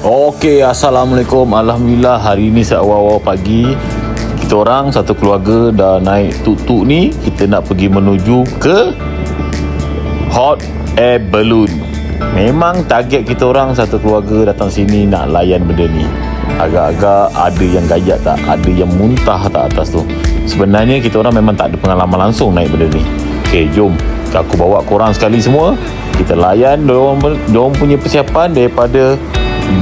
Okey, Assalamualaikum. Alhamdulillah, hari ni awal-awal pagi kita orang satu keluarga dah naik tuk-tuk ni. Kita nak pergi menuju ke hot air balloon. Memang target kita orang satu keluarga datang sini nak layan benda ni. Agak-agak ada yang gayat tak, ada yang muntah tak atas tu. Sebenarnya kita orang memang tak ada pengalaman langsung naik benda ni. Okey, jom aku bawa korang sekali semua. Kita layan diorang punya persiapan daripada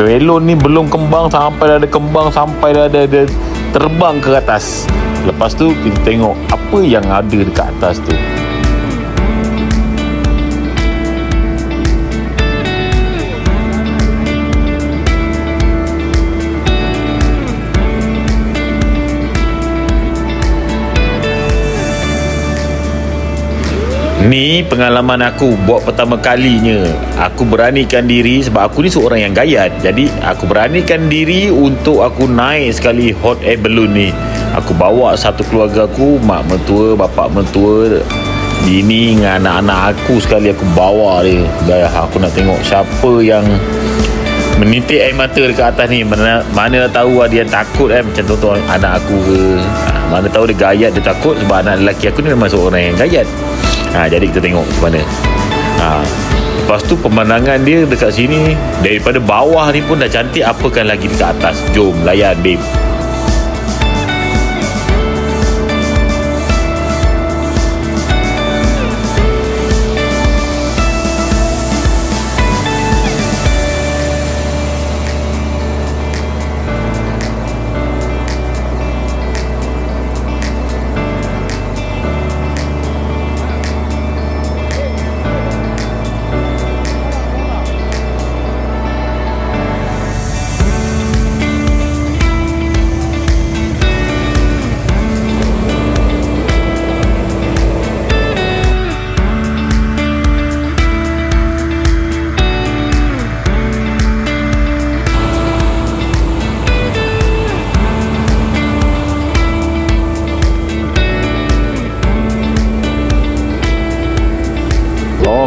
balon ni belum kembang sampai dah ada kembang, sampai dah ada terbang ke atas. Lepas tu kita tengok apa yang ada dekat atas tu. Ni pengalaman aku buat pertama kalinya. Aku beranikan diri sebab aku ni seorang yang gayat. Jadi aku beranikan diri untuk aku naik sekali hot air balloon ni. Aku bawa satu keluarga aku, mak mertua, bapak mertua, bini dengan anak-anak aku sekali aku bawa dia. Dah aku nak tengok siapa yang menitik air mata dekat atas ni. Mana tahu ada yang takut macam contoh anak aku ke. Mana tahu dia gayat, dia takut sebab anak lelaki aku ni memang seorang yang gayat. Jadi kita tengok ke mana. Lepas tu pemandangan dia dekat sini daripada bawah ni pun dah cantik, apakan lagi dekat atas. Jom layan babe.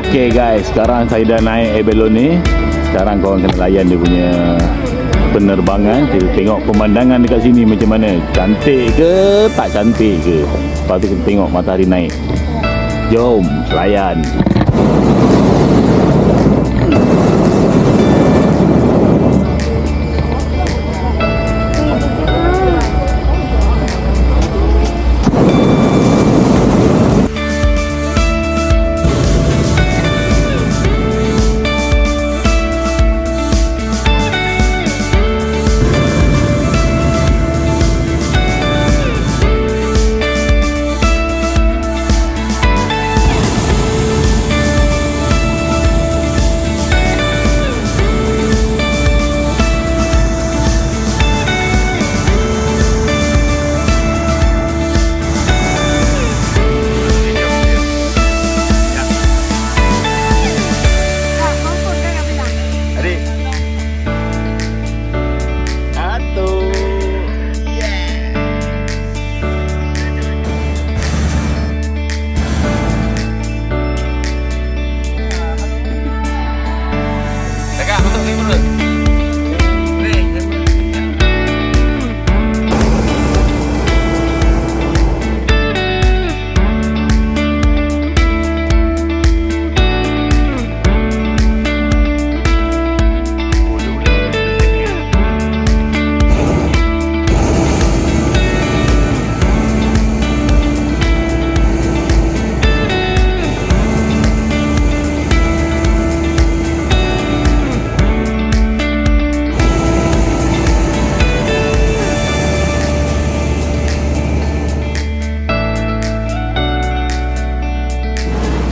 Okey guys, sekarang saya dah naik air balloon ni. Sekarang korang kena layan dia punya penerbangan. Kita tengok pemandangan dekat sini macam mana. Cantik ke tak cantik ke. Lepas tu kita tengok matahari naik. Jom layan.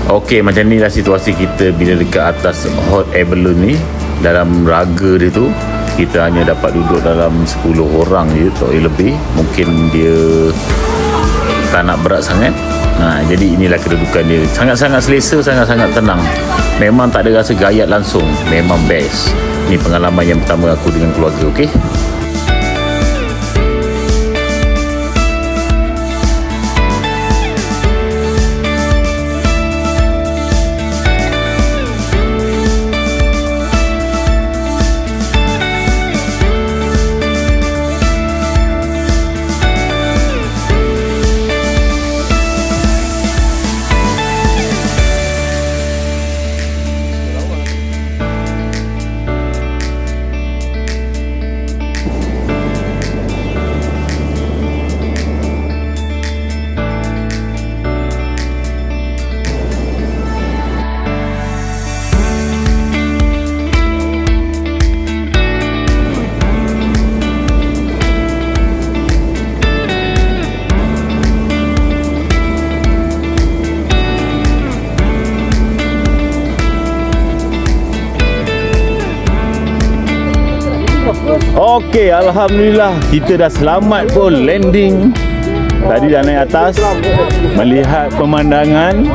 Okey, macam ni lah situasi kita bila dekat atas hot air balloon ni. Dalam raga dia tu kita hanya dapat duduk dalam 10 orang je, tak boleh lebih. Mungkin dia tak nak berat sangat. Jadi inilah kedudukan dia. Sangat-sangat selesa, sangat-sangat tenang. Memang tak ada rasa gayat langsung. Memang best. Ni pengalaman yang pertama aku dengan keluarga. Okey. Okey, Alhamdulillah kita dah selamat pun landing. Tadi dah naik atas melihat pemandangan.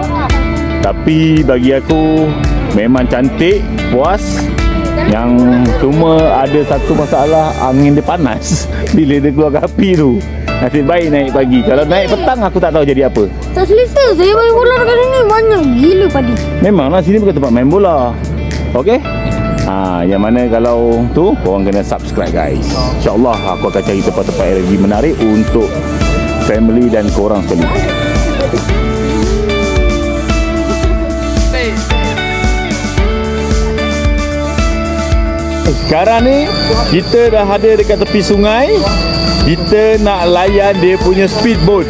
Tapi bagi aku memang cantik, puas. Yang cuma ada satu masalah, angin dia panas bila dia keluar api tu. Nasib baik naik pagi. Kalau naik petang aku tak tahu jadi apa. Tak selesa saya main bola dekat sini. Banyak gila padi. Memanglah sini bukan tempat main bola. Okey? Yang mana kalau tu korang kena subscribe guys. InsyaAllah aku akan cari tempat-tempat yang lagi menarik untuk family dan korang sekali. Sekarang ni kita dah ada dekat tepi sungai. Kita nak layan dia punya speedboat.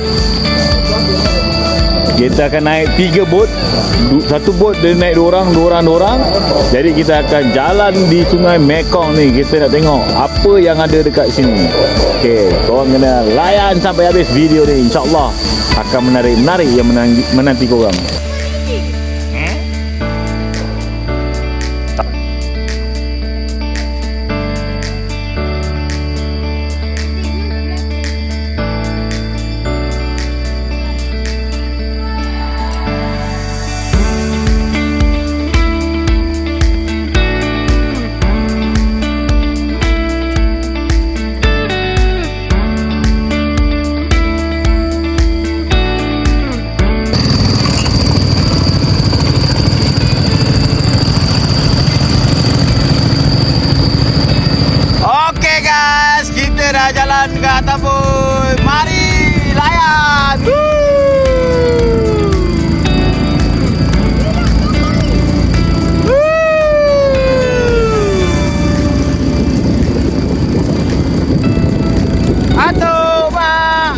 Kita akan naik 3 bot. Satu bot dia naik 2 orang. Jadi kita akan jalan di sungai Mekong ni. Kita nak tengok apa yang ada dekat sini. Okey, korang kena layan sampai habis video ni. InsyaAllah akan menarik-menarik yang menanti korang. Kita dah jalan ke atas pun. Mari layan. Aduh, Mak.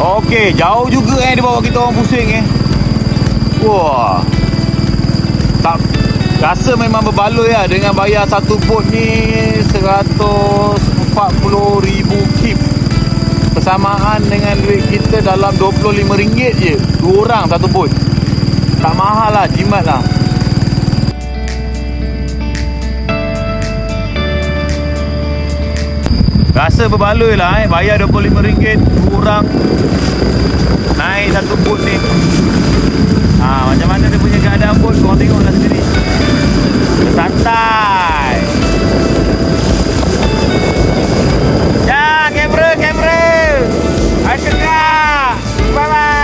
Okey, jauh juga dia bawa kita orang pusing Wah. Tak rasa memang berbaloi lah dengan bayar satu bot ni 140,000 kip. Persamaan dengan duit kita dalam RM25 je. 2 orang satu bot. Tak mahal lah, jimat lah. Rasa berbaloi lah bayar RM25 2 orang naik satu bot ni. Macam mana dia punya keadaan bot, korang tengoklah sendiri. Santai. Ya, kamera. Asyik kak. Bye-bye.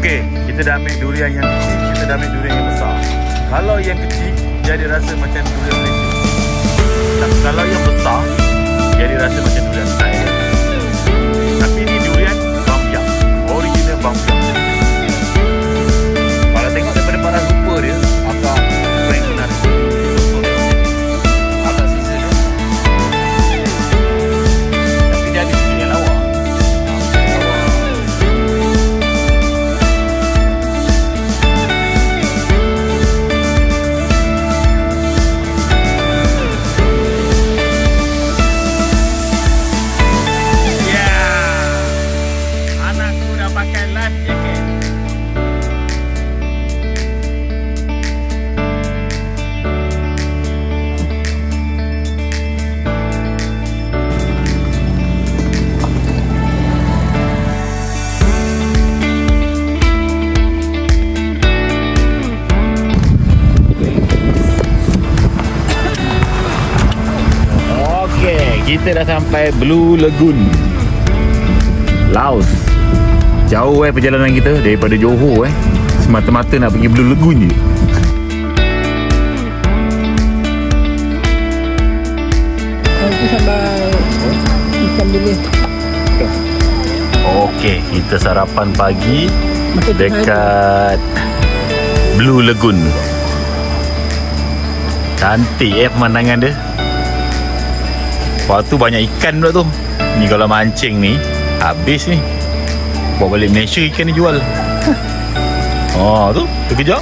Okey, kita dah ambil durian yang kecil, kita dah ambil durian yang besar. Kalau yang kecil, dia ada rasa macam durian Malaysia. Tapi kalau yang besar, dia ada rasa macam durian Thailand. Tapi ni durian Bambiang, original Bambiang. Kalau tengok daripada barang rupa dia, agak frank menarik. Agak sisa dia. Tapi dia ada sikit yang lawa. Pakai life jacket. Okey, kita dah sampai Blue Lagoon, Laos. Jauh perjalanan kita daripada Johor semata-mata nak pergi Blue Lagoon je. Aku sambal ikan bilis. Okey, kita sarapan pagi dekat Blue Lagoon. Cantik pemandangan dia. Lepas tu banyak ikan pula tu. Ni kalau mancing ni habis ni. Bawa balik Malaysia ikan ni jual. Oh tu, terkejap.